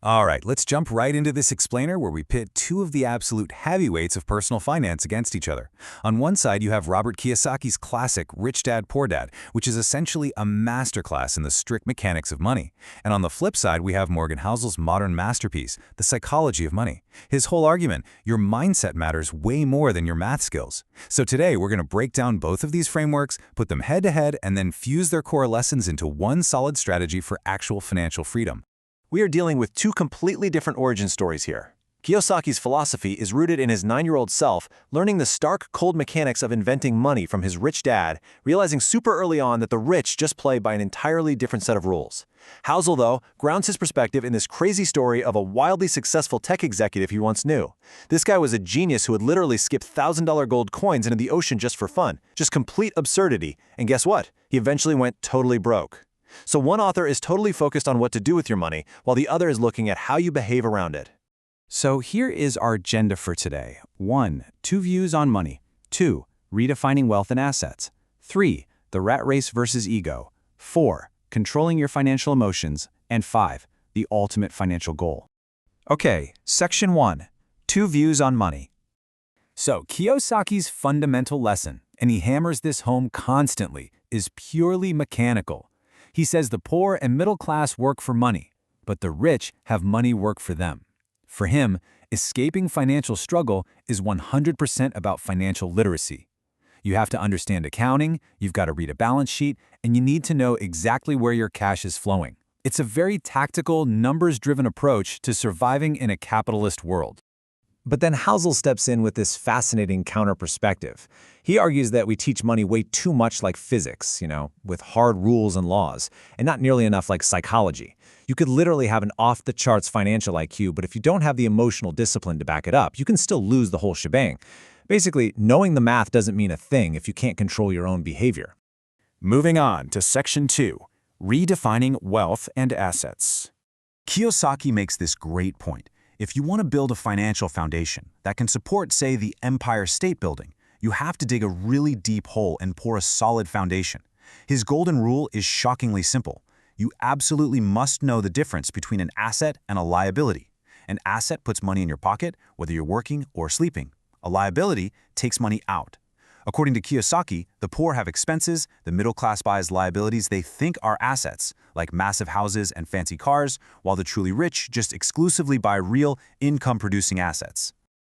All right, let's jump right into this explainer where we pit two of the absolute heavyweights of personal finance against each other. On one side, you have Robert Kiyosaki's classic Rich Dad, Poor Dad, which is essentially a masterclass in the strict mechanics of money. And on the flip side, we have Morgan Housel's modern masterpiece, The Psychology of Money. His whole argument, your mindset matters way more than your math skills. So today, we're going to break down both of these frameworks, put them head to head, and then fuse their core lessons into one solid strategy for actual financial freedom. We are dealing with two completely different origin stories here. Kiyosaki's philosophy is rooted in his 9-year-old self learning the stark, cold mechanics of inventing money from his rich dad, realizing super early on that the rich just play by an entirely different set of rules. Housel, though, grounds his perspective in this crazy story of a wildly successful tech executive he once knew. This guy was a genius who would literally skip $1,000 gold coins into the ocean just for fun. Just complete absurdity. And guess what? He eventually went totally broke. So one author is totally focused on what to do with your money, while the other is looking at how you behave around it. So here is our agenda for today. 1. Two views on money. 2. Redefining wealth and assets. 3. The rat race versus ego. 4. Controlling your financial emotions. And 5. The ultimate financial goal. Okay, Section 1. Two views on money. So Kiyosaki's fundamental lesson, and he hammers this home constantly, is purely mechanical. He says the poor and middle class work for money, but the rich have money work for them. For him, escaping financial struggle is 100% about financial literacy. You have to understand accounting, you've got to read a balance sheet, and you need to know exactly where your cash is flowing. It's a very tactical, numbers-driven approach to surviving in a capitalist world. But then Housel steps in with this fascinating counter-perspective. He argues that we teach money way too much like physics, with hard rules and laws, and not nearly enough like psychology. You could literally have an off-the-charts financial IQ, but if you don't have the emotional discipline to back it up, you can still lose the whole shebang. Basically, knowing the math doesn't mean a thing if you can't control your own behavior. Moving on to Section 2, Redefining Wealth and Assets. Kiyosaki makes this great point. If you want to build a financial foundation that can support, say, the Empire State Building, you have to dig a really deep hole and pour a solid foundation. His golden rule is shockingly simple. You absolutely must know the difference between an asset and a liability. An asset puts money in your pocket, whether you're working or sleeping. A liability takes money out. According to Kiyosaki, the poor have expenses, the middle class buys liabilities they think are assets, like massive houses and fancy cars, while the truly rich just exclusively buy real, income-producing assets.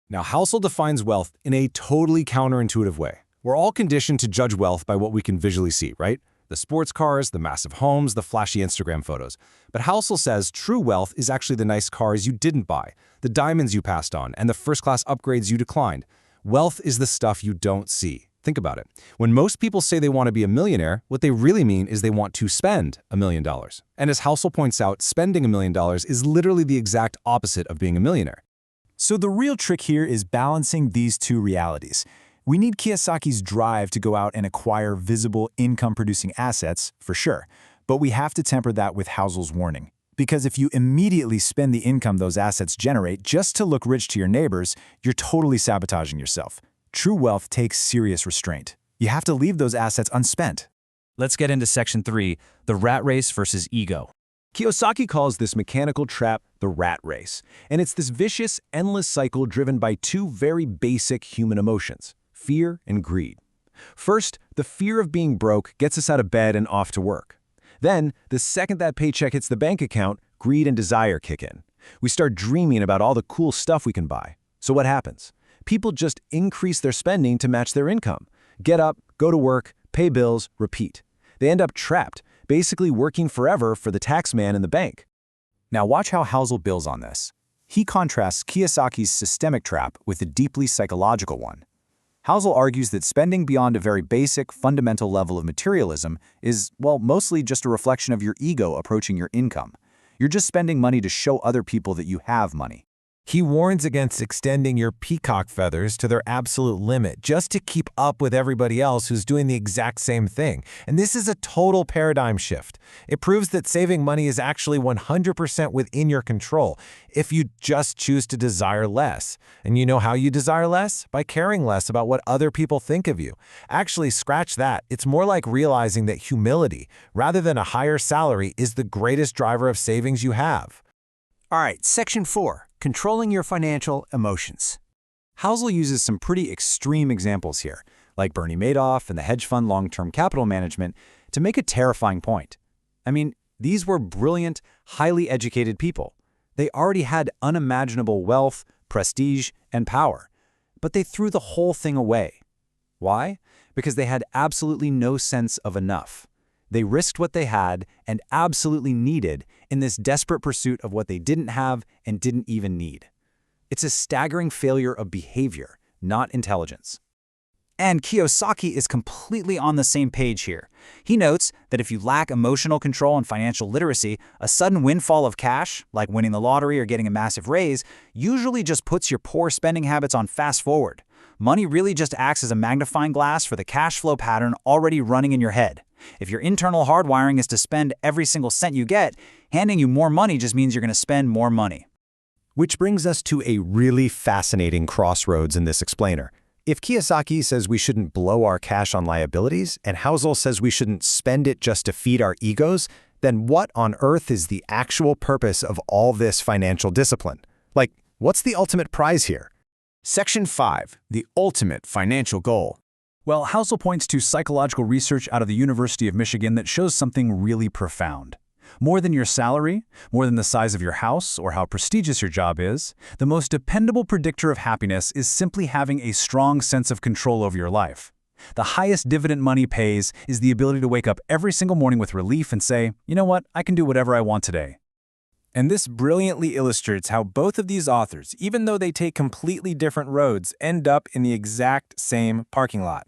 Now, Housel defines wealth in a totally counterintuitive way. We're all conditioned to judge wealth by what we can visually see, right? The sports cars, the massive homes, the flashy Instagram photos. But Housel says true wealth is actually the nice cars you didn't buy, the diamonds you passed on, and the first-class upgrades you declined. Wealth is the stuff you don't see. Think about it. When most people say they want to be a millionaire, what they really mean is they want to spend $1 million. And as Housel points out, spending $1 million is literally the exact opposite of being a millionaire. So the real trick here is balancing these two realities. We need Kiyosaki's drive to go out and acquire visible income-producing assets, for sure. But we have to temper that with Housel's warning. Because if you immediately spend the income those assets generate just to look rich to your neighbors, you're totally sabotaging yourself. True wealth takes serious restraint. You have to leave those assets unspent. Let's get into Section 3, the rat race versus ego. Kiyosaki calls this mechanical trap the rat race, and it's this vicious, endless cycle driven by two very basic human emotions: fear and greed. First, the fear of being broke gets us out of bed and off to work. Then, the second that paycheck hits the bank account, greed and desire kick in. We start dreaming about all the cool stuff we can buy. So what happens? People just increase their spending to match their income. Get up, go to work, pay bills, repeat. They end up trapped, basically working forever for the tax man in the bank. Now watch how Housel builds on this. He contrasts Kiyosaki's systemic trap with a deeply psychological one. Housel argues that spending beyond a very basic, fundamental level of materialism is, well, mostly just a reflection of your ego approaching your income. You're just spending money to show other people that you have money. He warns against extending your peacock feathers to their absolute limit just to keep up with everybody else who's doing the exact same thing. And this is a total paradigm shift. It proves that saving money is actually 100% within your control if you just choose to desire less. And you know how you desire less? By caring less about what other people think of you. Actually, scratch that. It's more like realizing that humility, rather than a higher salary, is the greatest driver of savings you have. All right, Section 4, Controlling Your Financial Emotions. Housel uses some pretty extreme examples here, like Bernie Madoff and the hedge fund long-term capital management, to make a terrifying point. I mean, these were brilliant, highly educated people. They already had unimaginable wealth, prestige, and power, but they threw the whole thing away. Why? Because they had absolutely no sense of enough. They risked what they had and absolutely needed in this desperate pursuit of what they didn't have and didn't even need. It's a staggering failure of behavior, not intelligence. And Kiyosaki is completely on the same page here. He notes that if you lack emotional control and financial literacy, a sudden windfall of cash, like winning the lottery or getting a massive raise, usually just puts your poor spending habits on fast forward. Money really just acts as a magnifying glass for the cash flow pattern already running in your head. If your internal hardwiring is to spend every single cent you get, handing you more money just means you're going to spend more money. Which brings us to a really fascinating crossroads in this explainer. If Kiyosaki says we shouldn't blow our cash on liabilities, and Housel says we shouldn't spend it just to feed our egos, then what on earth is the actual purpose of all this financial discipline? Like, what's the ultimate prize here? Section 5, the ultimate financial goal. Well, Housel points to psychological research out of the University of Michigan that shows something really profound. More than your salary, more than the size of your house or how prestigious your job is, the most dependable predictor of happiness is simply having a strong sense of control over your life. The highest dividend money pays is the ability to wake up every single morning with relief and say, you know what, I can do whatever I want today. And this brilliantly illustrates how both of these authors, even though they take completely different roads, end up in the exact same parking lot.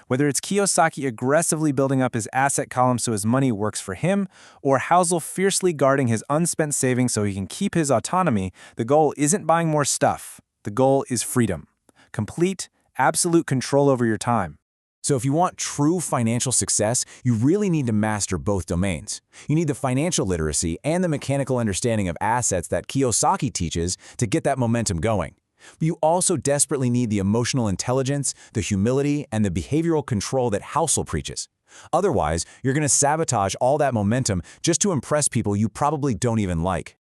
Whether it's Kiyosaki aggressively building up his asset column so his money works for him, or Housel fiercely guarding his unspent savings so he can keep his autonomy, the goal isn't buying more stuff. The goal is freedom. Complete, absolute control over your time. So if you want true financial success, you really need to master both domains. You need the financial literacy and the mechanical understanding of assets that Kiyosaki teaches to get that momentum going. But you also desperately need the emotional intelligence, the humility, and the behavioral control that Housel preaches. Otherwise, you're going to sabotage all that momentum just to impress people you probably don't even like.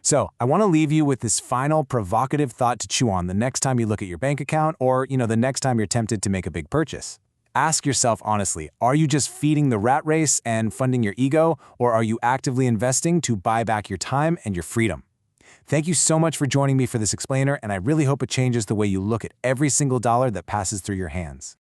So, I want to leave you with this final provocative thought to chew on the next time you look at your bank account or, the next time you're tempted to make a big purchase. Ask yourself honestly, are you just feeding the rat race and funding your ego, or are you actively investing to buy back your time and your freedom? Thank you so much for joining me for this explainer, and I really hope it changes the way you look at every single dollar that passes through your hands.